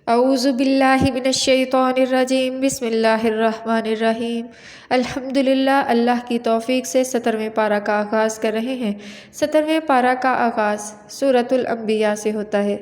اعوذ باللہ من الشیطان الرجیم بسم اللہ الرحمن الرحیم الحمدللہ۔ اللہ کی توفیق سے 17ویں پارہ کا آغاز کر رہے ہیں۔ 17ویں پارہ کا آغاز سورۃ الانبیاء سے ہوتا ہے۔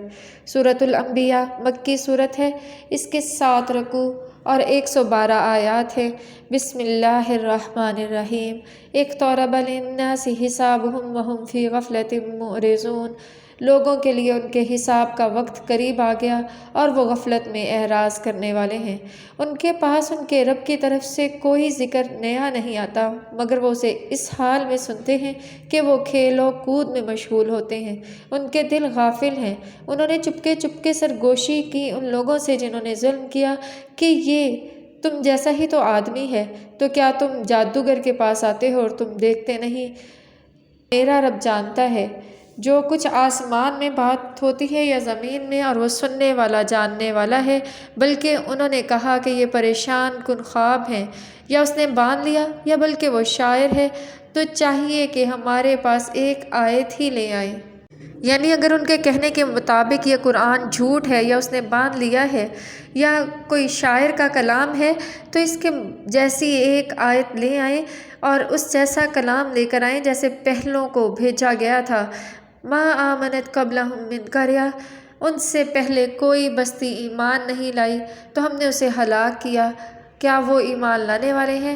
سورۃ الانبیاء مکی صورت ہے۔ اس کے 7 رکوع اور 112 آیات ہیں۔ بسم اللہ الرحمن الرحیم۔ اقترب للناس حسابهم وهم فی غفلۃ معرضون۔ لوگوں کے لیے ان کے حساب کا وقت قریب آ گیا اور وہ غفلت میں اعراض کرنے والے ہیں۔ ان کے پاس ان کے رب کی طرف سے کوئی ذکر نیا نہیں آتا مگر وہ اسے اس حال میں سنتے ہیں کہ وہ کھیل و کود میں مشغول ہوتے ہیں۔ ان کے دل غافل ہیں۔ انہوں نے چپکے چپکے سرگوشی کی ان لوگوں سے جنہوں نے ظلم کیا کہ یہ تم جیسا ہی تو آدمی ہے، تو کیا تم جادوگر کے پاس آتے ہو اور تم دیکھتے نہیں؟ میرا رب جانتا ہے جو کچھ آسمان میں بات ہوتی ہے یا زمین میں، اور وہ سننے والا جاننے والا ہے۔ بلکہ انہوں نے کہا کہ یہ پریشان کن خواب ہیں، یا اس نے باندھ لیا، یا بلکہ وہ شاعر ہے، تو چاہیے کہ ہمارے پاس ایک آیت ہی لے آئے۔ یعنی اگر ان کے کہنے کے مطابق یہ قرآن جھوٹ ہے، یا اس نے باندھ لیا ہے، یا کوئی شاعر کا کلام ہے، تو اس کے جیسی ایک آیت لے آئیں اور اس جیسا کلام لے کر آئیں جیسے پہلوں کو بھیجا گیا تھا۔ ما آمنت قبلہم من قریہ، ان سے پہلے کوئی بستی ایمان نہیں لائی تو ہم نے اسے ہلاک کیا۔ کیا وہ ایمان لانے والے ہیں؟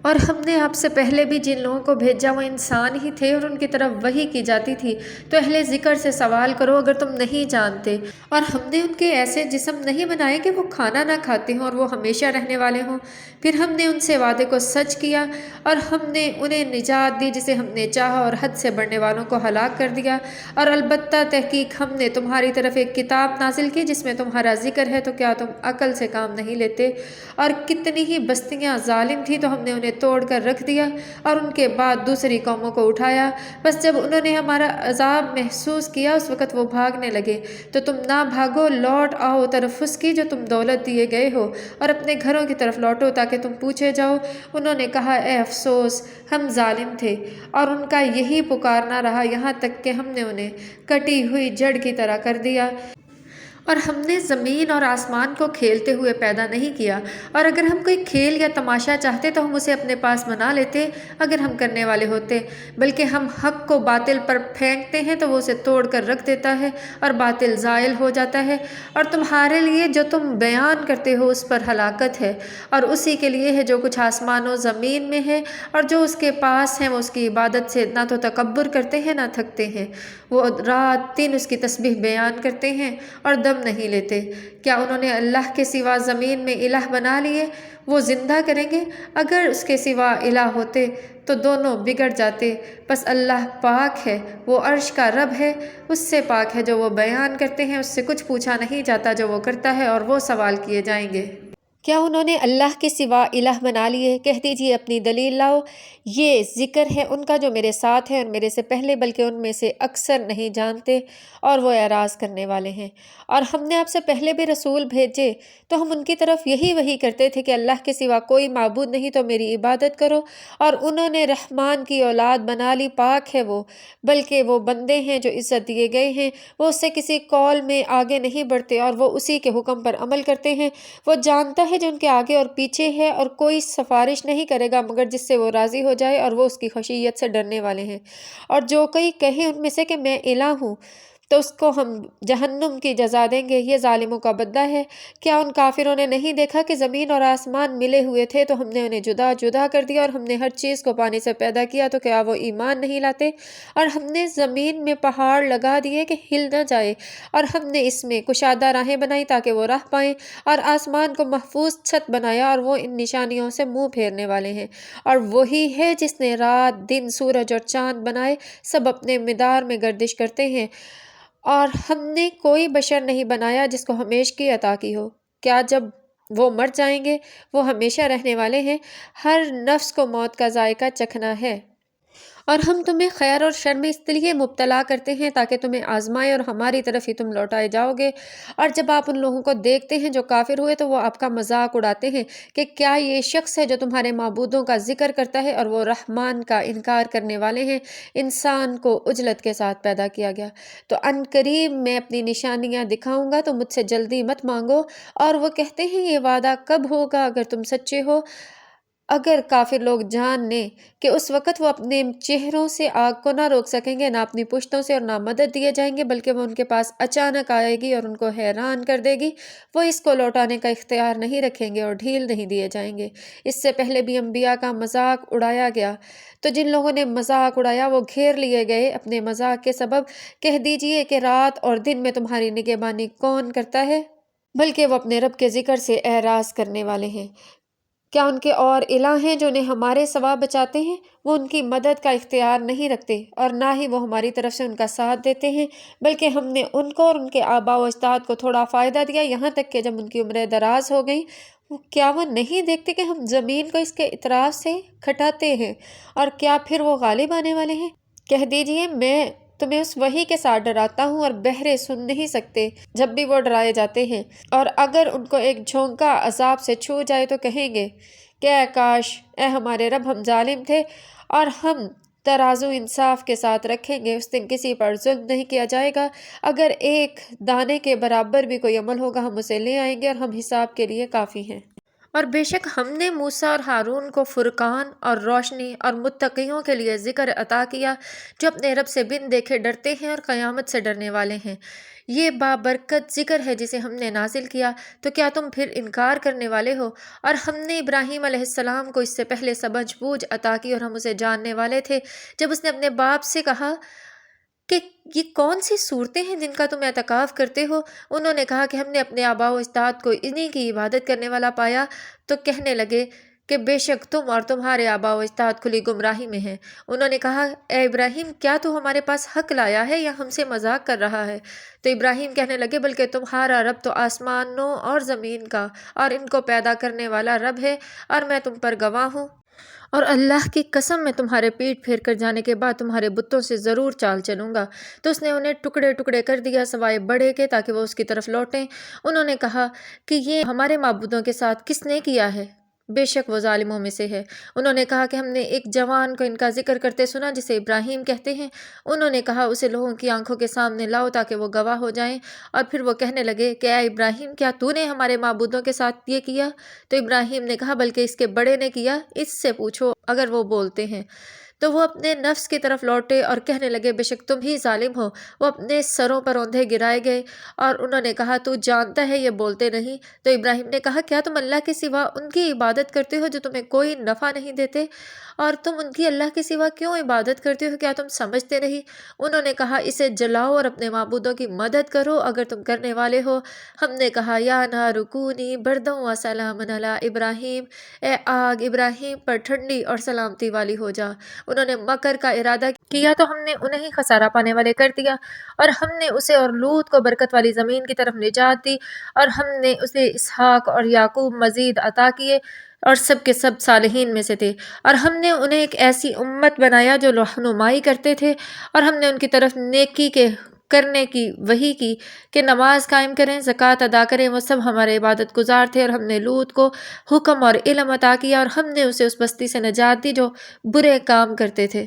اور ہم نے آپ سے پہلے بھی جن لوگوں کو بھیجا وہ انسان ہی تھے اور ان کی طرف وحی کی جاتی تھی، تو اہل ذکر سے سوال کرو اگر تم نہیں جانتے۔ اور ہم نے ان کے ایسے جسم نہیں بنائے کہ وہ کھانا نہ کھاتے ہوں اور وہ ہمیشہ رہنے والے ہوں۔ پھر ہم نے ان سے وعدے کو سچ کیا اور ہم نے انہیں نجات دی جسے ہم نے چاہا، اور حد سے بڑھنے والوں کو ہلاک کر دیا۔ اور البتہ تحقیق ہم نے تمہاری طرف ایک کتاب نازل کی جس میں تمہارا ذکر ہے، تو کیا تم عقل سے کام نہیں لیتے؟ اور کتنی ہی بستیاں ظالم تھیں تو ہم نے انہیں توڑ کر رکھ دیا اور ان کے بعد دوسری قوموں کو اٹھایا۔ بس جب انہوں نے ہمارا عذاب محسوس کیا اس وقت وہ بھاگنے لگے۔ تو تم نہ بھاگو، لوٹ آؤ طرف اس کی جو تم دولت دیے گئے ہو، اور اپنے گھروں کی طرف لوٹو تاکہ تم پوچھے جاؤ۔ انہوں نے کہا اے افسوس، ہم ظالم تھے، اور ان کا یہی پکارنا رہا یہاں تک کہ ہم نے انہیں کٹی ہوئی جڑ کی طرح کر دیا۔ اور ہم نے زمین اور آسمان کو کھیلتے ہوئے پیدا نہیں کیا، اور اگر ہم کوئی کھیل یا تماشا چاہتے تو ہم اسے اپنے پاس بنا لیتے اگر ہم کرنے والے ہوتے۔ بلکہ ہم حق کو باطل پر پھینکتے ہیں تو وہ اسے توڑ کر رکھ دیتا ہے اور باطل زائل ہو جاتا ہے۔ اور تمہارے لیے جو تم بیان کرتے ہو اس پر ہلاکت ہے، اور اسی کے لیے ہے جو کچھ آسمان و زمین میں ہے، اور جو اس کے پاس ہیں وہ اس کی عبادت سے نہ تو تکبر کرتے ہیں نہ تھکتے ہیں۔ وہ رات دن اس کی تسبیح بیان کرتے ہیں اور دم نہیں لیتے۔ کیا انہوں نے اللہ کے سوا زمین میں الہ بنا لیے؟ وہ زندہ کریں گے؟ اگر اس کے سوا الہ ہوتے تو دونوں بگڑ جاتے۔ بس اللہ پاک ہے، وہ عرش کا رب ہے، اس سے پاک ہے جو وہ بیان کرتے ہیں، اس سے کچھ پوچھا نہیں جاتا جو وہ کرتا ہے، اور وہ سوال کیے جائیں گے۔ کیا انہوں نے اللہ کے سوا الہ بنا لیے؟ کہہ دیجیے اپنی دلیل لاؤ۔ یہ ذکر ہے ان کا جو میرے ساتھ ہے اور میرے سے پہلے، بلکہ ان میں سے اکثر نہیں جانتے اور وہ اعراض کرنے والے ہیں۔ اور ہم نے آپ سے پہلے بھی رسول بھیجے تو ہم ان کی طرف یہی وحی کرتے تھے کہ اللہ کے سوا کوئی معبود نہیں تو میری عبادت کرو۔ اور انہوں نے رحمان کی اولاد بنا لی، پاک ہے وہ، بلکہ وہ بندے ہیں جو عزت دیے گئے ہیں۔ وہ اس سے کسی قول میں آگے نہیں بڑھتے اور وہ اسی کے حکم پر عمل کرتے ہیں۔ وہ جانتا ہے جو ان کے آگے اور پیچھے ہے، اور کوئی سفارش نہیں کرے گا مگر جس سے وہ راضی ہو جائے، اور وہ اس کی خشیت سے ڈرنے والے ہیں۔ اور جو کوئی کہے ان میں سے کہ میں الہ ہوں تو اس کو ہم جہنم کی جزا دیں گے، یہ ظالموں کا بدلہ ہے۔ کیا ان کافروں نے نہیں دیکھا کہ زمین اور آسمان ملے ہوئے تھے تو ہم نے انہیں جدا جدا کر دیا، اور ہم نے ہر چیز کو پانی سے پیدا کیا، تو کیا وہ ایمان نہیں لاتے؟ اور ہم نے زمین میں پہاڑ لگا دیے کہ ہل نہ جائے، اور ہم نے اس میں کشادہ راہیں بنائی تاکہ وہ راہ پائیں، اور آسمان کو محفوظ چھت بنایا، اور وہ ان نشانیوں سے منہ پھیرنے والے ہیں۔ اور وہی ہے جس نے رات دن سورج اور چاند بنائے، سب اپنے مدار میں گردش کرتے ہیں۔ اور ہم نے کوئی بشر نہیں بنایا جس کو ہمیشگی عطا کی ہو۔ کیا جب وہ مر جائیں گے وہ ہمیشہ رہنے والے ہیں؟ ہر نفس کو موت کا ذائقہ چکھنا ہے۔ اور ہم تمہیں خیر اور شر میں اس لیے مبتلا کرتے ہیں تاکہ تمہیں آزمائے اور ہماری طرف ہی تم لوٹائے جاؤ گے۔ اور جب آپ ان لوگوں کو دیکھتے ہیں جو کافر ہوئے تو وہ آپ کا مذاق اڑاتے ہیں کہ کیا یہ شخص ہے جو تمہارے معبودوں کا ذکر کرتا ہے اور وہ رحمان کا انکار کرنے والے ہیں۔ انسان کو عجلت کے ساتھ پیدا کیا گیا، تو ان قریب میں اپنی نشانیاں دکھاؤں گا، تو مجھ سے جلدی مت مانگو۔ اور وہ کہتے ہیں یہ وعدہ کب ہوگا اگر تم سچے ہو؟ اگر کافر لوگ جان لیں کہ اس وقت وہ اپنے چہروں سے آگ کو نہ روک سکیں گے، نہ اپنی پشتوں سے، اور نہ مدد دیے جائیں گے، بلکہ وہ ان کے پاس اچانک آئے گی اور ان کو حیران کر دے گی، وہ اس کو لوٹانے کا اختیار نہیں رکھیں گے اور ڈھیل نہیں دیے جائیں گے۔ اس سے پہلے بھی انبیاء کا مذاق اڑایا گیا، تو جن لوگوں نے مذاق اڑایا وہ گھیر لیے گئے اپنے مذاق کے سبب۔ کہہ دیجئے کہ رات اور دن میں تمہاری نگہبانی کون کرتا ہے؟ بلکہ وہ اپنے رب کے ذکر سے اعراض کرنے والے ہیں۔ کیا ان کے اور الہ ہیں جو انہیں ہمارے سوا بچاتے ہیں؟ وہ ان کی مدد کا اختیار نہیں رکھتے اور نہ ہی وہ ہماری طرف سے ان کا ساتھ دیتے ہیں، بلکہ ہم نے ان کو اور ان کے آباء و اجداد کو تھوڑا فائدہ دیا، یہاں تک کہ جب ان کی عمریں دراز ہو گئیں، کیا وہ نہیں دیکھتے کہ ہم زمین کو اس کے اطراف سے کھٹاتے ہیں، اور کیا پھر وہ غالب آنے والے ہیں؟ کہہ دیجئے میں تمہیں اس وحی کے ساتھ ڈراتا ہوں اور بہرے سن نہیں سکتے جب بھی وہ ڈرائے جاتے ہیں، اور اگر ان کو ایک جھونکا عذاب سے چھو جائے تو کہیں گے کہ اے کاش، اے ہمارے رب، ہم ظالم تھے، اور ہم ترازو انصاف کے ساتھ رکھیں گے، اس دن کسی پر ظلم نہیں کیا جائے گا۔ اگر ایک دانے کے برابر بھی کوئی عمل ہوگا ہم اسے لے آئیں گے اور ہم حساب کے لیے کافی ہیں۔ اور بے شک ہم نے موسیٰ اور ہارون کو فرقان اور روشنی اور متقیوں کے لیے ذکر عطا کیا، جو اپنے رب سے بن دیکھے ڈرتے ہیں اور قیامت سے ڈرنے والے ہیں۔ یہ بابرکت ذکر ہے جسے ہم نے نازل کیا، تو کیا تم پھر انکار کرنے والے ہو؟ اور ہم نے ابراہیم علیہ السلام کو اس سے پہلے سمجھ بوجھ عطا کی اور ہم اسے جاننے والے تھے۔ جب اس نے اپنے باپ سے کہا کہ یہ کون سی صورتیں ہیں جن کا تم اعتکاف کرتے ہو؟ انہوں نے کہا کہ ہم نے اپنے آباء و اجداد کو انہی کی عبادت کرنے والا پایا، تو کہنے لگے کہ بے شک تم اور تمہارے آباء و اجداد کھلی گمراہی میں ہیں۔ انہوں نے کہا اے ابراہیم، کیا تو ہمارے پاس حق لایا ہے یا ہم سے مذاق کر رہا ہے؟ تو ابراہیم کہنے لگے بلکہ تمہارا رب تو آسمانوں اور زمین کا اور ان کو پیدا کرنے والا رب ہے، اور میں تم پر گواہ ہوں۔ اور اللہ کی قسم، میں تمہارے پیٹ پھیر کر جانے کے بعد تمہارے بتوں سے ضرور چال چلوں گا۔ تو اس نے انہیں ٹکڑے ٹکڑے کر دیا سوائے بڑے کے، تاکہ وہ اس کی طرف لوٹیں۔ انہوں نے کہا کہ یہ ہمارے معبودوں کے ساتھ کس نے کیا ہے؟ بے شک وہ ظالموں میں سے ہے۔ انہوں نے کہا کہ ہم نے ایک جوان کو ان کا ذکر کرتے سنا جسے ابراہیم کہتے ہیں۔ انہوں نے کہا اسے لوگوں کی آنکھوں کے سامنے لاؤ تاکہ وہ گواہ ہو جائیں۔ اور پھر وہ کہنے لگے کہ اے ابراہیم، کیا تو نے ہمارے معبودوں کے ساتھ یہ کیا؟ تو ابراہیم نے کہا بلکہ اس کے بڑے نے کیا، اس سے پوچھو اگر وہ بولتے ہیں۔ تو وہ اپنے نفس کی طرف لوٹے اور کہنے لگے بے شک تم ہی ظالم ہو۔ وہ اپنے سروں پر اوندھے گرائے گئے، اور انہوں نے کہا تو جانتا ہے یہ بولتے نہیں۔ تو ابراہیم نے کہا کیا تم اللہ کے سوا ان کی عبادت کرتے ہو جو تمہیں کوئی نفع نہیں دیتے؟ اور تم ان کی اللہ کے سوا کیوں عبادت کرتے ہو؟ کیا تم سمجھتے نہیں؟ انہوں نے کہا اسے جلاؤ اور اپنے معبودوں کی مدد کرو اگر تم کرنے والے ہو۔ ہم نے کہا یا نار کونی برداً و سلاما علی ابراہیم، اے آگ ابراہیم پر ٹھنڈی اور سلامتی والی ہو جا۔ انہوں نے مکر کا ارادہ کیا تو ہم نے انہیں خسارہ پانے والے کر دیا، اور ہم نے اسے اور لوط کو برکت والی زمین کی طرف نجات دی، اور ہم نے اسے اسحاق اور یعقوب مزید عطا کیے، اور سب کے سب صالحین میں سے تھے۔ اور ہم نے انہیں ایک ایسی امت بنایا جو رہنمائی کرتے تھے، اور ہم نے ان کی طرف نیکی کے کرنے کی وحی کی کہ نماز قائم کریں، زکوٰۃ ادا کریں، وہ سب ہمارے عبادت گزار تھے۔ اور ہم نے لوط کو حکم اور علم عطا کیا، اور ہم نے اسے اس بستی سے نجات دی جو برے کام کرتے تھے،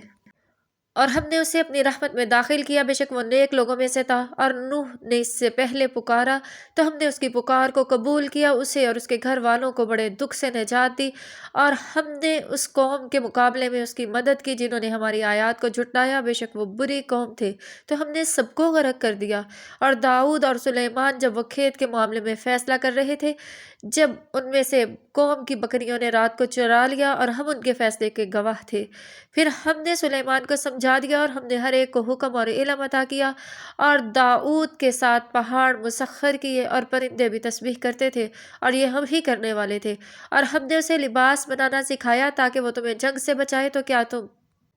اور ہم نے اسے اپنی رحمت میں داخل کیا، بے شک وہ نیک لوگوں میں سے تھا۔ اور نوح نے اس سے پہلے پکارا تو ہم نے اس کی پکار کو قبول کیا، اسے اور اس کے گھر والوں کو بڑے دکھ سے نجات دی، اور ہم نے اس قوم کے مقابلے میں اس کی مدد کی جنہوں نے ہماری آیات کو جھٹلایا، بے شک وہ بری قوم تھے، تو ہم نے سب کو غرق کر دیا۔ اور داؤد اور سلیمان جب وہ کھیت کے معاملے میں فیصلہ کر رہے تھے، جب ان میں سے قوم کی بکریوں نے رات کو چرا لیا، اور ہم ان کے فیصلے کے گواہ تھے، پھر ہم نے سلیمان کو سمجھا دیا، اور ہم نے ہر ایک کو حکم اور علم عطا کیا، اور داؤد کے ساتھ پہاڑ مسخر کیے، اور پرندے بھی تسبیح کرتے تھے، اور یہ ہم ہی کرنے والے تھے۔ اور ہم نے اسے لباس بنانا سکھایا تاکہ وہ تمہیں جنگ سے بچائے، تو کیا تم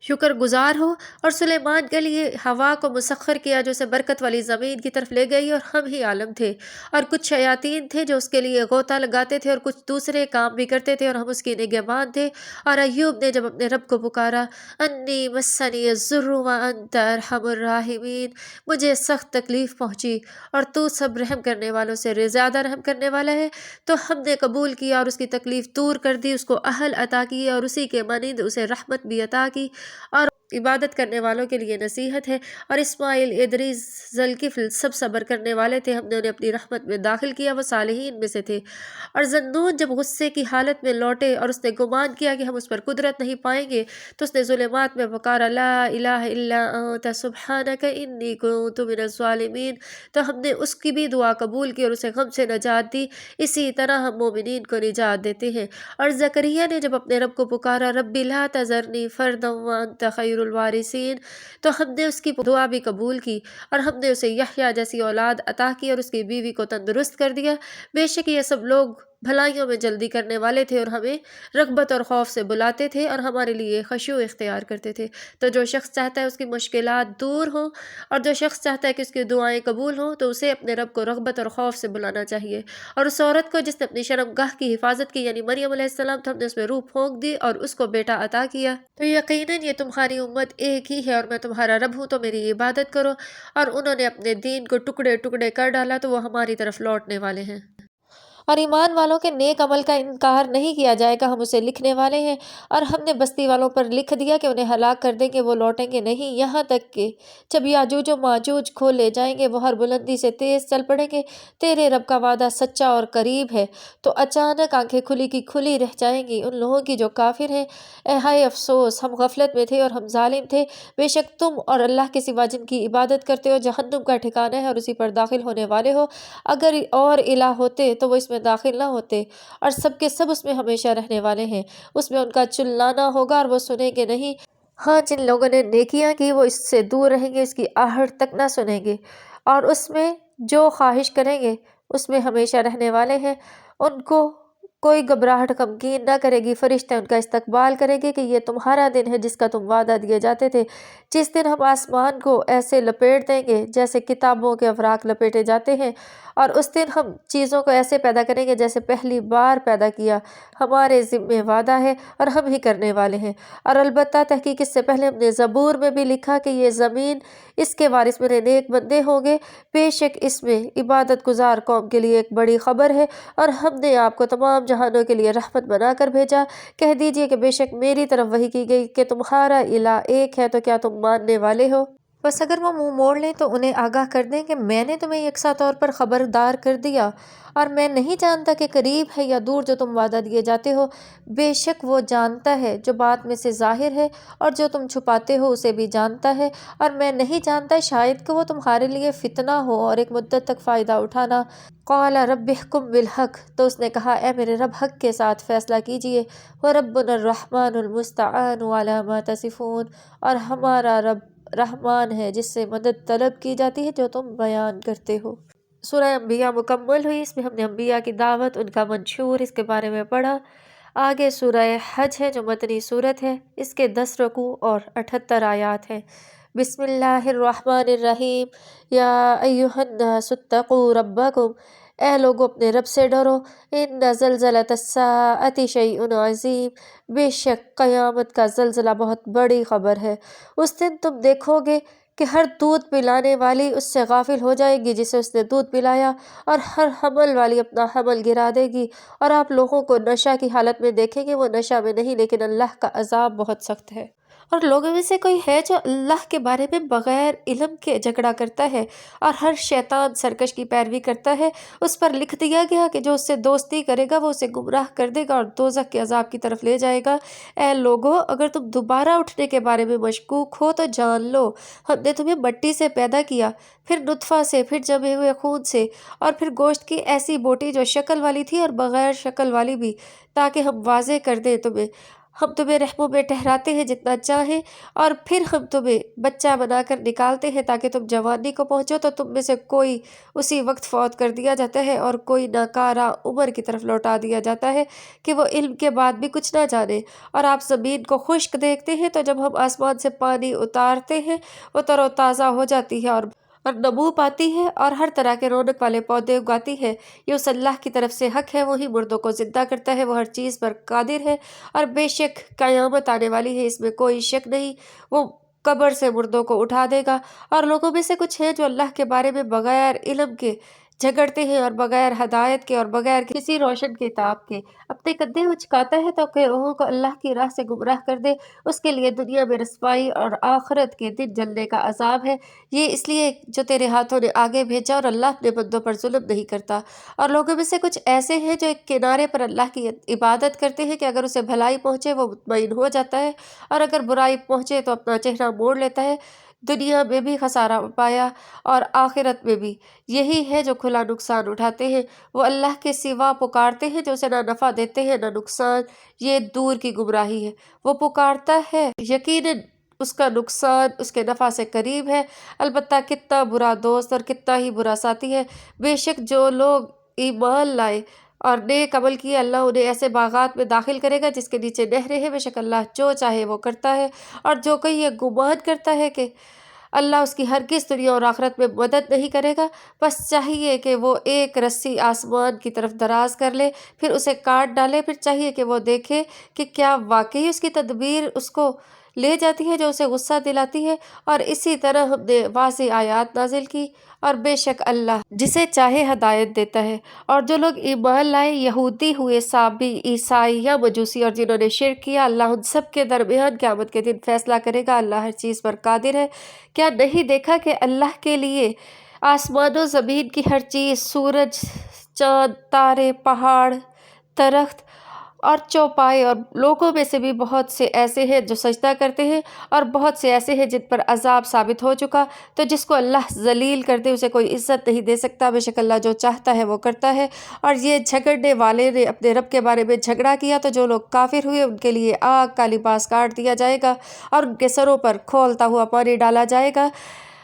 شکر گزار ہو، اور سلیمان کے لیے ہوا کو مسخر کیا جو اسے برکت والی زمین کی طرف لے گئی، اور ہم ہی عالم تھے، اور کچھ شیاطین تھے جو اس کے لیے غوطہ لگاتے تھے اور کچھ دوسرے کام بھی کرتے تھے، اور ہم اس کی نگہبان تھے۔ اور ایوب نے جب اپنے رب کو پکارا، انی مسنی الضر وانت ارحم الراحمین، مجھے سخت تکلیف پہنچی اور تو سب رحم کرنے والوں سے زیادہ رحم کرنے والا ہے، تو ہم نے قبول کیا اور اس کی تکلیف دور کر دی، اس کو اہل عطا کی اور اسی کے مانند اسے رحمت بھی عطا کی، اور عبادت کرنے والوں کے لیے نصیحت ہے۔ اور اسماعیل، ادریس، ذوالکفل سب صبر کرنے والے تھے، ہم نے انہیں اپنی رحمت میں داخل کیا، وہ صالحین میں سے تھے۔ اور ذنون جب غصے کی حالت میں لوٹے اور اس نے گمان کیا کہ ہم اس پر قدرت نہیں پائیں گے، تو اس نے ظلمات میں پکارا، لا الہ الا انت سبحانک انی کنت من الظالمین، تو ہم نے اس کی بھی دعا قبول کی اور اسے غم سے نجات دی۔ اسی طرح ہم مومنین کو نجات دیتے ہیں۔ اور زکریا نے جب اپنے رب کو پکارا، رب لا تذرنی فردا وانت خیر الوارثین، تو ہم نے اس کی دعا بھی قبول کی اور ہم نے اسے یحییٰ جیسی اولاد عطا کی اور اس کی بیوی کو تندرست کر دیا۔ بے شک یہ سب لوگ بھلائیوں میں جلدی کرنے والے تھے اور ہمیں رغبت اور خوف سے بلاتے تھے اور ہمارے لیے خشوع اختیار کرتے تھے۔ تو جو شخص چاہتا ہے اس کی مشکلات دور ہوں اور جو شخص چاہتا ہے کہ اس کی دعائیں قبول ہوں، تو اسے اپنے رب کو رغبت اور خوف سے بلانا چاہیے۔ اور اس عورت کو جس نے اپنی شرمگاہ کی حفاظت کی، یعنی مریم علیہ السلام، تو ہم نے اس میں روح پھونک دی اور اس کو بیٹا عطا کیا، تو یقیناً یہ تمہاری امت ایک ہی ہے اور میں تمہارا رب ہوں، تو میری عبادت کرو۔ اور انہوں نے اپنے دین کو ٹکڑے ٹکڑے کر ڈالا، تو وہ ہماری طرف لوٹنے والے ہیں۔ اور ایمان والوں کے نیک عمل کا انکار نہیں کیا جائے گا، ہم اسے لکھنے والے ہیں، اور ہم نے بستی والوں پر لکھ دیا کہ انہیں ہلاک کر دیں گے، وہ لوٹیں گے نہیں، یہاں تک کہ جب یاجوج و ماجوج کھول لے جائیں گے، وہ ہر بلندی سے تیز چل پڑیں گے۔ تیرے رب کا وعدہ سچا اور قریب ہے۔ تو اچانک آنکھیں کھلی کی کھلی رہ جائیں گی ان لوگوں کی جو کافر ہیں۔ اے ہائے افسوس، ہم غفلت میں تھے اور ہم ظالم تھے، بے شک تم اور اللہ کے سوا جن کی عبادت کرتے ہو جہنم کا ٹھکانہ ہے اور اسی پر داخل ہونے والے ہو۔ اگر اور الہ ہوتے تو وہ اس میں داخل نہ ہوتے، اور سب کے سب اس میں ہمیشہ رہنے والے ہیں۔ اس میں ان کا چلانا ہوگا اور وہ سنیں گے نہیں۔ ہاں، جن لوگوں نے نیکیاں کی وہ اس سے دور رہیں گے، اس کی آہٹ تک نہ سنیں گے، اور اس میں جو خواہش کریں گے اس میں ہمیشہ رہنے والے ہیں۔ ان کو کوئی گھبراہٹ غمگین نہ کرے گی، فرشتے ان کا استقبال کریں گے کہ یہ تمہارا دن ہے جس کا تم وعدہ دیے جاتے تھے، جس دن ہم آسمان کو ایسے لپیٹ دیں گے جیسے کتابوں کے اوراق لپیٹے جاتے ہیں، اور اس دن ہم چیزوں کو ایسے پیدا کریں گے جیسے پہلی بار پیدا کیا۔ ہمارے ذمہ وعدہ ہے اور ہم ہی کرنے والے ہیں۔ اور البتہ تحقیق اس سے پہلے ہم نے زبور میں بھی لکھا کہ یہ زمین، اس کے وارث میرے نیک بندے ہوں گے، بے شک اس میں عبادت گزار قوم کے لیے ایک بڑی خبر ہے، اور ہم نے آپ کو تمام جہانوں کے لیے رحمت بنا کر بھیجا۔ کہہ دیجئے کہ بے شک میری طرف وحی کی گئی کہ تمہارا الہ ایک ہے، تو کیا تم ماننے والے ہو؟ بس اگر وہ منہ موڑ لیں تو انہیں آگاہ کر دیں کہ میں نے تمہیں یکساں طور پر خبردار کر دیا، اور میں نہیں جانتا کہ قریب ہے یا دور جو تم وعدہ دیے جاتے ہو۔ بے شک وہ جانتا ہے جو بات میں سے ظاہر ہے، اور جو تم چھپاتے ہو اسے بھی جانتا ہے، اور میں نہیں جانتا شاید کہ وہ تمہارے لیے فتنہ ہو اور ایک مدت تک فائدہ اٹھانا۔ قال رب احکم بالحق، تو اس نے کہا اے میرے رب حق کے ساتھ فیصلہ کیجئے۔ وربنا الرحمن المستعان علی ما تصفون، اور ہمارا رب رحمان ہے جس سے مدد طلب کی جاتی ہے جو تم بیان کرتے ہو۔ سورہ انبیاء مکمل ہوئی، اس میں ہم نے انبیاء کی دعوت، ان کا منشور، اس کے بارے میں پڑھا۔ آگے سورہ حج ہے جو مدنی سورت ہے، اس کے 10 رکوع اور 78 آیات ہیں۔ بسم اللہ الرحمن الرحیم، یا ایہا الناس اتقوا ربکم، اے لوگو اپنے رب سے ڈرو، ان زلزلۃ الساعۃ شیء عظیم، بے شک قیامت کا زلزلہ بہت بڑی خبر ہے۔ اس دن تم دیکھو گے کہ ہر دودھ پلانے والی اس سے غافل ہو جائے گی جسے اس نے دودھ پلایا، اور ہر حمل والی اپنا حمل گرا دے گی، اور آپ لوگوں کو نشہ کی حالت میں دیکھیں گے، وہ نشہ میں نہیں لیکن اللہ کا عذاب بہت سخت ہے۔ اور لوگوں میں سے کوئی ہے جو اللہ کے بارے میں بغیر علم کے جھگڑا کرتا ہے، اور ہر شیطان سرکش کی پیروی کرتا ہے۔ اس پر لکھ دیا گیا کہ جو اس سے دوستی کرے گا وہ اسے گمراہ کر دے گا اور دوزخ کے عذاب کی طرف لے جائے گا۔ اے لوگو، اگر تم دوبارہ اٹھنے کے بارے میں مشکوک ہو تو جان لو ہم نے تمہیں مٹی سے پیدا کیا، پھر نطفہ سے، پھر جمے ہوئے خون سے، اور پھر گوشت کی ایسی بوٹی جو شکل والی تھی اور بغیر شکل والی بھی، تاکہ ہم واضح کر دیں تمہیں ہم تمہیں رحموں میں ٹھہراتے ہیں جتنا چاہیں، اور پھر ہم تمہیں بچہ بنا کر نکالتے ہیں تاکہ تم جوانی کو پہنچو تو تم میں سے کوئی اسی وقت فوت کر دیا جاتا ہے اور کوئی ناکارہ عمر کی طرف لوٹا دیا جاتا ہے کہ وہ علم کے بعد بھی کچھ نہ جانے۔ اور آپ زمین کو خشک دیکھتے ہیں تو جب ہم آسمان سے پانی اتارتے ہیں وہ تر و تازہ ہو جاتی ہے اور نمو پاتی ہے اور ہر طرح کے رونق والے پودے اگاتی ہے۔ یہ اس اللہ کی طرف سے حق ہے، وہی مردوں کو زندہ کرتا ہے، وہ ہر چیز پر قادر ہے، اور بے شک قیامت آنے والی ہے، اس میں کوئی شک نہیں۔ وہ قبر سے مردوں کو اٹھا دے گا، اور لوگوں میں سے کچھ ہیں جو اللہ کے بارے میں بغیر علم کے جھگڑتے ہیں اور بغیر ہدایت کے اور بغیر کسی روشن کتاب کے اپنے کندھے اچکاتا ہے تاکہ لوگوں کو اللہ کی راہ سے گمراہ کر دے۔ اس کے لیے دنیا میں رسوائی اور آخرت کے دن جلنے کا عذاب ہے۔ یہ اس لیے جو تیرے ہاتھوں نے آگے بھیجا، اور اللہ اپنے بندوں پر ظلم نہیں کرتا۔ اور لوگوں میں سے کچھ ایسے ہیں جو ایک کنارے پر اللہ کی عبادت کرتے ہیں کہ اگر اسے بھلائی پہنچے وہ مطمئن ہو جاتا ہے، اور اگر برائی پہنچے تو اپنا چہرہ موڑ لیتا ہے۔ دنیا میں بھی خسارہ پایا اور آخرت میں بھی۔ یہی ہے جو کھلا نقصان اٹھاتے ہیں، وہ اللہ کے سوا پکارتے ہیں جو اسے نہ نفع دیتے ہیں نہ نقصان۔ یہ دور کی گمراہی ہے۔ وہ پکارتا ہے، یقیناً اس کا نقصان اس کے نفع سے قریب ہے، البتہ کتنا برا دوست اور کتنا ہی برا ساتھی ہے۔ بے شک جو لوگ ایمان لائے اور نیک عمل کیے، اللہ انہیں ایسے باغات میں داخل کرے گا جس کے نیچے نہریں ہیں۔ بے شک اللہ جو چاہے وہ کرتا ہے۔ اور جو کوئی یہ گمان کرتا ہے کہ اللہ اس کی ہرگز دنیا اور آخرت میں مدد نہیں کرے گا، بس چاہیے کہ وہ ایک رسی آسمان کی طرف دراز کر لے، پھر اسے کاٹ ڈالے، پھر چاہیے کہ وہ دیکھے کہ کیا واقعی اس کی تدبیر اس کو لے جاتی ہے جو اسے غصہ دلاتی ہے۔ اور اسی طرح ہم نے واضح آیات نازل کی، اور بے شک اللہ جسے چاہے ہدایت دیتا ہے۔ اور جو لوگ ایمان لائے، یہودی ہوئے، صابی، عیسائی یا مجوسی، اور جنہوں نے شرک کیا، اللہ ان سب کے درمیان قیامت کے دن فیصلہ کرے گا۔ اللہ ہر چیز پر قادر ہے۔ کیا نہیں دیکھا کہ اللہ کے لیے آسمان و زمین کی ہر چیز، سورج، چاند، تارے، پہاڑ، درخت اور چوپائے، اور لوگوں میں سے بھی بہت سے ایسے ہیں جو سجدہ کرتے ہیں، اور بہت سے ایسے ہیں جن پر عذاب ثابت ہو چکا، تو جس کو اللہ ذلیل کر دے اسے کوئی عزت نہیں دے سکتا۔ بے شک اللہ جو چاہتا ہے وہ کرتا ہے۔ اور یہ جھگڑنے والے نے اپنے رب کے بارے میں جھگڑا کیا، تو جو لوگ کافر ہوئے ان کے لیے آگ کا لباس کاٹ دیا جائے گا، اور ان کے سروں پر کھولتا ہوا پانی ڈالا جائے گا،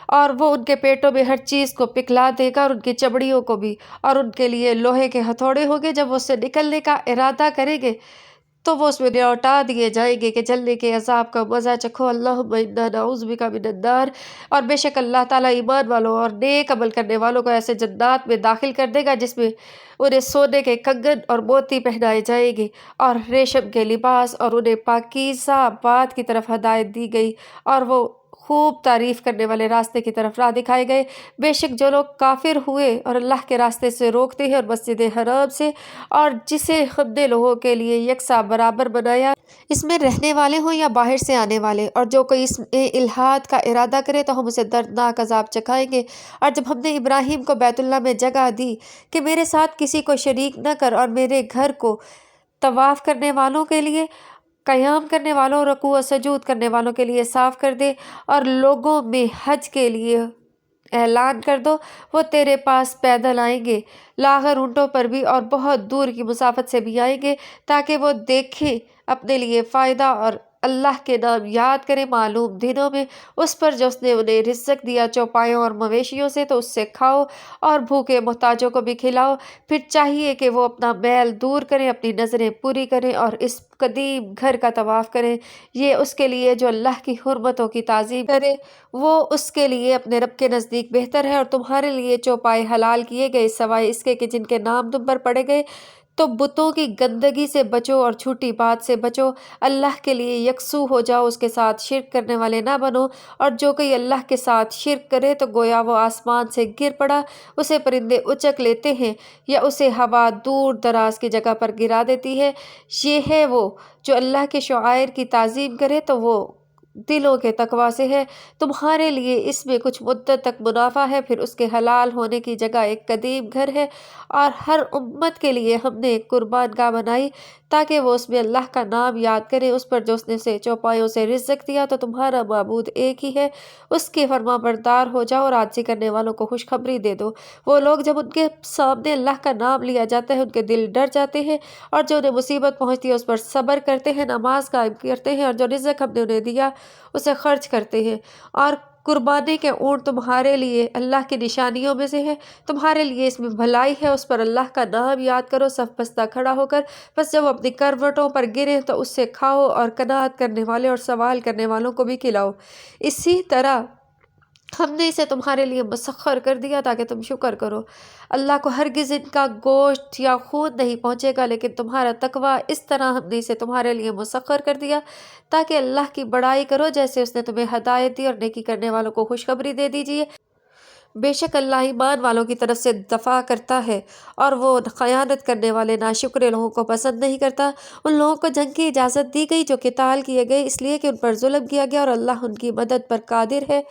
اور وہ ان کے پیٹوں میں ہر چیز کو پکھلا دے گا، اور ان کی چمڑیوں کو بھی، اور ان کے لیے لوہے کے ہتھوڑے ہوں گے۔ جب وہ اس سے نکلنے کا ارادہ کریں گے تو وہ اس میں لوٹا دیے جائیں گے کہ جلنے کے عذاب کا مزہ چکھو۔ اللہم انا نعوذ بک من النار۔ اور بے شک اللہ تعالیٰ ایمان والوں اور نیک عمل کرنے والوں کو ایسے جنات میں داخل کر دے گا جس میں انہیں سونے کے کنگن اور موتی پہنائے جائیں گے اور ریشم کے لباس، اور انہیں پاکیزہ بات کی طرف ہدایت دی گئی، اور وہ خوب تعریف کرنے والے راستے کی طرف راہ دکھائے گئے۔ بے شک جو لوگ کافر ہوئے اور اللہ کے راستے سے روکتے ہیں اور مسجد حرام سے، اور جسے ہم نے لوگوں کے لیے یکساں برابر بنایا، اس میں رہنے والے ہوں یا باہر سے آنے والے، اور جو کوئی اس میں الحاد کا ارادہ کرے تو ہم اسے دردناک عذاب چکھائیں گے۔ اور جب ہم نے ابراہیم کو بیت اللہ میں جگہ دی کہ میرے ساتھ کسی کو شریک نہ کر، اور میرے گھر کو طواف کرنے والوں کے لیے، قیام کرنے والوں، رکوع و سجود کرنے والوں کے لیے صاف کر دے، اور لوگوں میں حج کے لیے اعلان کر دو، وہ تیرے پاس پیدل آئیں گے، لاغر اونٹوں پر بھی، اور بہت دور کی مسافت سے بھی آئیں گے، تاکہ وہ دیکھیں اپنے لیے فائدہ، اور اللہ کے نام یاد کریں معلوم دنوں میں، اس پر جو اس نے انہیں رزق دیا چوپایوں اور مویشیوں سے، تو اس سے کھاؤ اور بھوکے محتاجوں کو بھی کھلاؤ۔ پھر چاہیے کہ وہ اپنا میل دور کریں، اپنی نظریں پوری کریں، اور اس قدیم گھر کا طواف کریں۔ یہ اس کے لیے جو اللہ کی حرمتوں کی تعظیم کرے، وہ اس کے لیے اپنے رب کے نزدیک بہتر ہے۔ اور تمہارے لیے چوپائے حلال کیے گئے سوائے اس کے کہ جن کے نام تم پر پڑے گئے، تو بتوں کی گندگی سے بچو اور جھوٹی بات سے بچو۔ اللہ کے لیے یکسو ہو جاؤ، اس کے ساتھ شرک کرنے والے نہ بنو۔ اور جو کوئی اللہ کے ساتھ شرک کرے تو گویا وہ آسمان سے گر پڑا، اسے پرندے اچک لیتے ہیں، یا اسے ہوا دور دراز کی جگہ پر گرا دیتی ہے۔ یہ ہے وہ جو اللہ کے شعائر کی تعظیم کرے تو وہ دلوں کے تقوی سے ہے۔ تمہارے لیے اس میں کچھ مدت تک منافع ہے، پھر اس کے حلال ہونے کی جگہ ایک قدیم گھر ہے، اور ہر امت کے لیے ہم نے ایک قربان گاہ بنائی تاکہ وہ اس میں اللہ کا نام یاد کرے، اس پر جو اس نے اسے چوپایوں سے رزق دیا۔ تو تمہارا معبود ایک ہی ہے، اس کے فرما بردار ہو جاؤ اور عاجزی کرنے والوں کو خوشخبری دے دو۔ وہ لوگ جب ان کے سامنے اللہ کا نام لیا جاتا ہے ان کے دل ڈر جاتے ہیں، اور جو انہیں مصیبت پہنچتی ہے اس پر صبر کرتے ہیں، نماز قائم کرتے ہیں، اور جو رزق ہم نے انہیں دیا اسے خرچ کرتے ہیں۔ اور قربانی کے اونٹ تمہارے لیے اللہ کی نشانیوں میں سے ہے، تمہارے لیے اس میں بھلائی ہے، اس پر اللہ کا نام یاد کرو صف بستہ کھڑا ہو کر، بس جب اپنی کروٹوں پر گریں تو اس سے کھاؤ، اور قناعت کرنے والے اور سوال کرنے والوں کو بھی کھلاؤ۔ اسی طرح ہم نے اسے تمہارے لیے مسخر کر دیا تاکہ تم شکر کرو۔ اللہ کو ہرگز ان کا گوشت یا خون نہیں پہنچے گا، لیکن تمہارا تقوی، اس طرح ہم نے اسے تمہارے لیے مسخر کر دیا تاکہ اللہ کی بڑائی کرو، جیسے اس نے تمہیں ہدایت دی، اور نیکی کرنے والوں کو خوشخبری دے دیجیے۔ بے شک اللہ ایمان والوں کی طرف سے دفاع کرتا ہے، اور وہ خیانت کرنے والے ناشکرے لوگوں کو پسند نہیں کرتا۔ ان لوگوں کو جنگ کی اجازت دی گئی جو قتال کیے گئے اس لیے کہ ان پر ظلم کیا گیا، اور اللہ ان کی مدد پر قادر ہے۔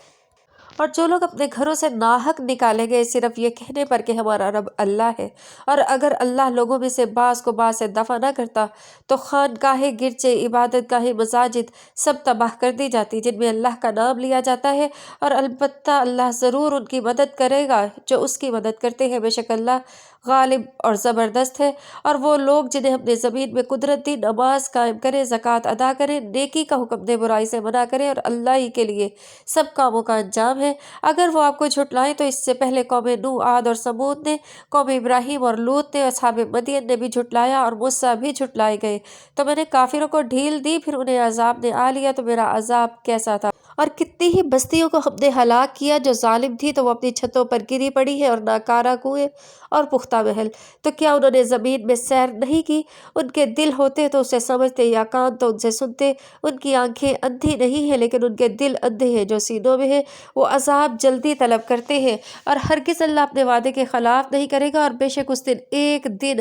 اور جو لوگ اپنے گھروں سے ناحق نکالے گئے صرف یہ کہنے پر کہ ہمارا رب اللہ ہے، اور اگر اللہ لوگوں میں سے بعض کو بعض سے دفع نہ کرتا تو خانقاہیں، گرجے، عبادت گاہیں، مساجد سب تباہ کر دی جاتی جن میں اللہ کا نام لیا جاتا ہے، اور البتہ اللہ ضرور ان کی مدد کرے گا جو اس کی مدد کرتے ہیں۔ بے شک اللہ غالب اور زبردست ہے۔ اور وہ لوگ جنہیں ہم نے زمین میں قدرت دی، نماز قائم کریں، زکوٰۃ ادا کریں، نیکی کا حکم دیں، برائی سے منع کریں، اور اللہ ہی کے لیے سب کاموں کا انجام ہے۔ اگر وہ آپ کو جھٹلائیں تو اس سے پہلے قوم نوح، عاد اور ثمود نے، قوم ابراہیم اور لوط نے، اصحاب مدین نے بھی جھٹلایا، اور موسیٰ بھی جھٹلائے گئے۔ تو میں نے کافروں کو ڈھیل دی، پھر انہیں عذاب نے آ لیا، تو میرا عذاب کیسا تھا۔ اور کتنی ہی بستیوں کو ہم نے ہلاک کیا جو ظالم تھی، تو وہ اپنی چھتوں پر گری پڑی ہے، اور ناکارہ کنویں اور پختہ محل۔ تو کیا انہوں نے زمین میں سیر نہیں کی؟ ان کے دل ہوتے تو اسے سمجھتے، یا کان تو ان سے سنتے۔ ان کی آنکھیں اندھی نہیں ہیں لیکن ان کے دل اندھے ہیں جو سینوں میں ہے۔ وہ عذاب جلدی طلب کرتے ہیں، اور ہرگز اللہ اپنے وعدے کے خلاف نہیں کرے گا۔ اور بے شک اس دن ایک دن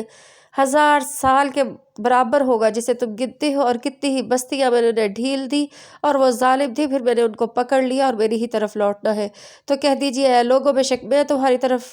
1000 سال کے برابر ہوگا جسے تم گنتے ہو۔ اور کتنی ہی بستیاں میں نے انہیں ڈھیل دی، اور وہ ظالم تھی، پھر میں نے ان کو پکڑ لیا، اور میری ہی طرف لوٹنا ہے۔ تو کہہ دیجیے، اے لوگوں، بے شک میں تمہاری طرف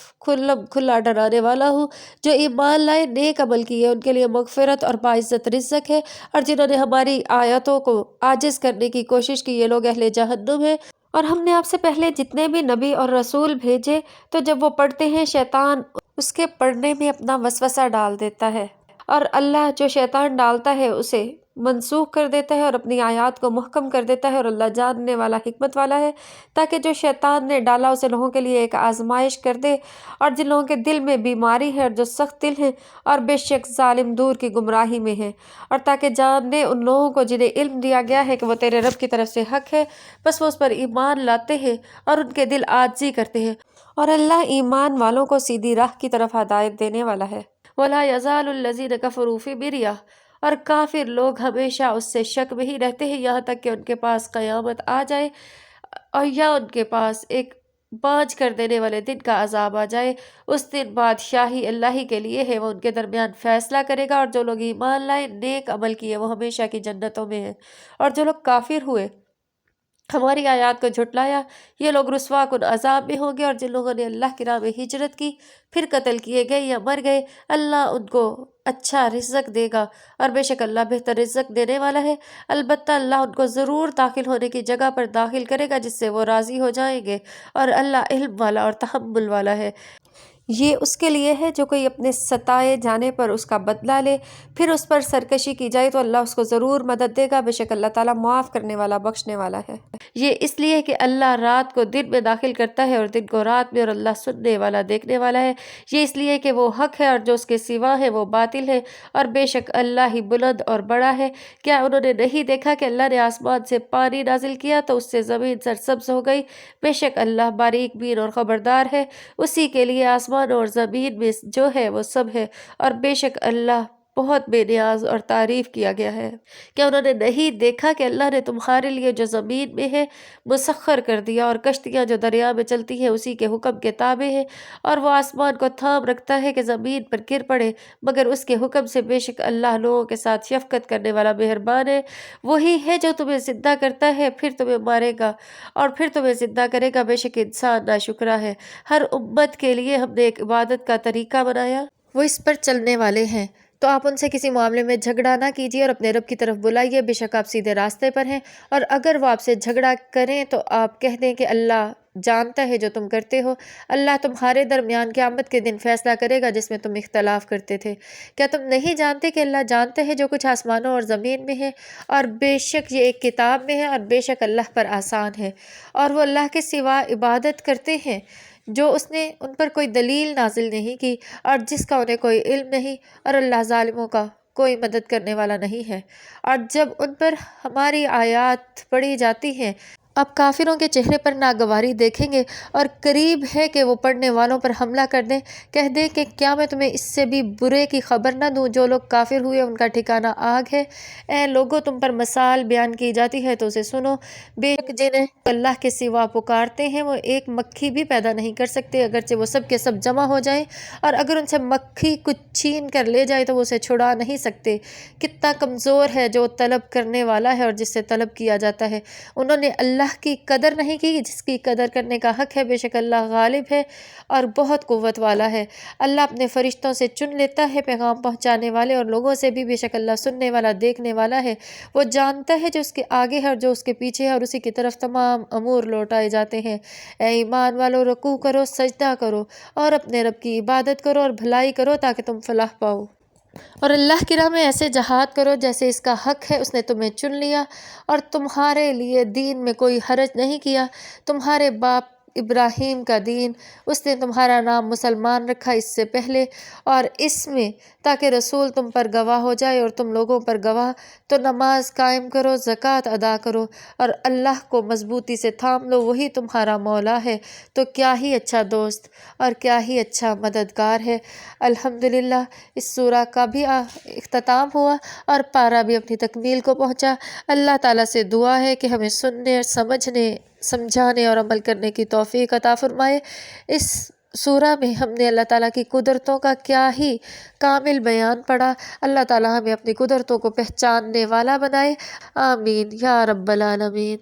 کھلا ڈرانے والا ہوں۔ جو ایمان لائے، نیک عمل کیے، ان کے لیے مغفرت اور باعزت رزق ہے، اور جنہوں نے ہماری آیتوں کو عاجز کرنے کی کوشش کی، یہ لوگ اہل جہنم ہیں۔ اور ہم نے آپ سے پہلے جتنے بھی نبی اور رسول بھیجے، تو جب وہ پڑھتے ہیں شیطان اس کے پڑھنے میں اپنا وسوسہ ڈال دیتا ہے، اور اللہ جو شیطان ڈالتا ہے اسے منسوخ کر دیتا ہے اور اپنی آیات کو محکم کر دیتا ہے، اور اللہ جاننے والا، حکمت والا ہے، تاکہ جو شیطان نے ڈالا اسے لوگوں کے لیے ایک آزمائش کر دے۔ اور جن لوگوں کے دل میں بیماری ہے اور جو سخت دل ہیں، اور بے شک ظالم دور کی گمراہی میں ہیں، اور تاکہ جاننے ان لوگوں کو جنہیں علم دیا گیا ہے کہ وہ تیرے رب کی طرف سے حق ہے، بس وہ اس پر ایمان لاتے ہیں، اور ان کے دل عاجزی کرتے ہیں، اور اللہ ایمان والوں کو سیدھی راہ کی طرف ہدایت دینے والا ہے۔ وَلَا يَزَالُ الَّذِينَ كَفَرُوا فِي مِرْيَةٍ، اور کافر لوگ ہمیشہ اس سے شک میں ہی رہتے ہیں، یہاں تک کہ ان کے پاس قیامت آ جائے، اور یا ان کے پاس ایک بانجھ کر دینے والے دن کا عذاب آ جائے۔ اس دن بادشاہی اللہ ہی کے لیے ہے، وہ ان کے درمیان فیصلہ کرے گا۔ اور جو لوگ ایمان لائے، نیک عمل کیے، وہ ہمیشہ کی جنتوں میں ہیں۔ اور جو لوگ کافر ہوئے، ہماری آیات کو جھٹلایا، یہ لوگ رسوا کن عذاب میں ہوں گے۔ اور جن لوگوں نے اللہ کی راہ میں ہجرت کی، پھر قتل کیے گئے یا مر گئے، اللہ ان کو اچھا رزق دے گا، اور بے شک اللہ بہتر رزق دینے والا ہے۔ البتہ اللہ ان کو ضرور داخل ہونے کی جگہ پر داخل کرے گا جس سے وہ راضی ہو جائیں گے، اور اللہ علم والا اور تحمل والا ہے۔ یہ اس کے لیے ہے جو کوئی اپنے ستائے جانے پر اس کا بدلہ لے، پھر اس پر سرکشی کی جائے تو اللہ اس کو ضرور مدد دے گا۔ بے شک اللہ تعالیٰ معاف کرنے والا، بخشنے والا ہے۔ یہ اس لیے کہ اللہ رات کو دن میں داخل کرتا ہے اور دن کو رات میں، اور اللہ سننے والا، دیکھنے والا ہے۔ یہ اس لیے کہ وہ حق ہے، اور جو اس کے سوا ہے وہ باطل ہے، اور بے شک اللہ ہی بلند اور بڑا ہے۔ کیا انہوں نے نہیں دیکھا کہ اللہ نے آسمان سے پانی نازل کیا تو اس سے زمین سرسبز ہو گئی؟ بے شک اللہ باریک بین اور خبردار ہے۔ اسی کے لیے آسمان اور زمین میں جو ہے وہ سب ہے، اور بے شک اللہ بہت بے نیاز اور تعریف کیا گیا ہے۔ کیا انہوں نے نہیں دیکھا کہ اللہ نے تمہارے لیے جو زمین میں ہے مسخر کر دیا، اور کشتیاں جو دریا میں چلتی ہیں اسی کے حکم کے تابع ہے، اور وہ آسمان کو تھام رکھتا ہے کہ زمین پر گر پڑے مگر اس کے حکم سے، بے شک اللہ لوگوں کے ساتھ شفقت کرنے والا مہربان ہے۔ وہی ہے جو تمہیں زندہ کرتا ہے پھر تمہیں مارے گا اور پھر تمہیں زندہ کرے گا، بے شک انسان ناشکرا ہے۔ ہر امت کے لیے ہم نے ایک عبادت کا طریقہ بنایا، وہ اس پر چلنے والے ہیں، تو آپ ان سے کسی معاملے میں جھگڑا نہ کیجیے اور اپنے رب کی طرف بلائیے، بے شک آپ سیدھے راستے پر ہیں۔ اور اگر وہ آپ سے جھگڑا کریں تو آپ کہہ دیں کہ اللہ جانتا ہے جو تم کرتے ہو، اللہ تمہارے درمیان قیامت کے دن فیصلہ کرے گا جس میں تم اختلاف کرتے تھے۔ کیا تم نہیں جانتے کہ اللہ جانتا ہے جو کچھ آسمانوں اور زمین میں ہے، اور بے شک یہ ایک کتاب میں ہے، اور بے شک اللہ پر آسان ہے۔ اور وہ اللہ کے سوا عبادت کرتے ہیں جو اس نے ان پر کوئی دلیل نازل نہیں کی اور جس کا انہیں کوئی علم نہیں، اور اللہ ظالموں کا کوئی مدد کرنے والا نہیں ہے۔ اور جب ان پر ہماری آیات پڑھی جاتی ہیں آپ کافروں کے چہرے پر ناگواری دیکھیں گے، اور قریب ہے کہ وہ پڑھنے والوں پر حملہ کر دیں، کہہ دیں کہ کیا میں تمہیں اس سے بھی برے کی خبر نہ دوں؟ جو لوگ کافر ہوئے ان کا ٹھکانہ آگ ہے۔ اے لوگو، تم پر مثال بیان کی جاتی ہے تو اسے سنو، بے شک جنہیں اللہ کے سوا پکارتے ہیں وہ ایک مکھی بھی پیدا نہیں کر سکتے، اگرچہ وہ سب کے سب جمع ہو جائیں، اور اگر ان سے مکھی کچھ چھین کر لے جائے تو وہ اسے چھڑا نہیں سکتے۔ کتنا کمزور ہے جو طلب کرنے والا ہے اور جس سے طلب کیا جاتا ہے۔ انہوں نے اللہ کی قدر نہیں کی جس کی قدر کرنے کا حق ہے، بے شک اللہ غالب ہے اور بہت قوت والا ہے۔ اللہ اپنے فرشتوں سے چن لیتا ہے پیغام پہنچانے والے، اور لوگوں سے بھی، بے شک اللہ سننے والا دیکھنے والا ہے۔ وہ جانتا ہے جو اس کے آگے ہے اور جو اس کے پیچھے ہے، اور اسی کی طرف تمام امور لوٹائے جاتے ہیں۔ اے ایمان والو، رکوع کرو، سجدہ کرو اور اپنے رب کی عبادت کرو اور بھلائی کرو تاکہ تم فلاح پاؤ، اور اللہ کی راہ میں ایسے جہاد کرو جیسے اس کا حق ہے۔ اس نے تمہیں چن لیا اور تمہارے لیے دین میں کوئی حرج نہیں کیا، تمہارے باپ ابراہیم کا دین، اس نے تمہارا نام مسلمان رکھا اس سے پہلے اور اس میں، تاکہ رسول تم پر گواہ ہو جائے اور تم لوگوں پر گواہ۔ تو نماز قائم کرو، زکوٰۃ ادا کرو اور اللہ کو مضبوطی سے تھام لو، وہی تمہارا مولا ہے، تو کیا ہی اچھا دوست اور کیا ہی اچھا مددگار ہے۔ الحمدللہ، اس سورہ کا بھی اختتام ہوا اور پارہ بھی اپنی تکمیل کو پہنچا۔ اللہ تعالیٰ سے دعا ہے کہ ہمیں سننے، سمجھنے، سمجھانے اور عمل کرنے کی توفیق عطا فرمائے۔ اس سورہ میں ہم نے اللہ تعالیٰ کی قدرتوں کا کیا ہی کامل بیان پڑھا۔ اللہ تعالیٰ ہمیں اپنی قدرتوں کو پہچاننے والا بنائے، آمین یا رب العالمین۔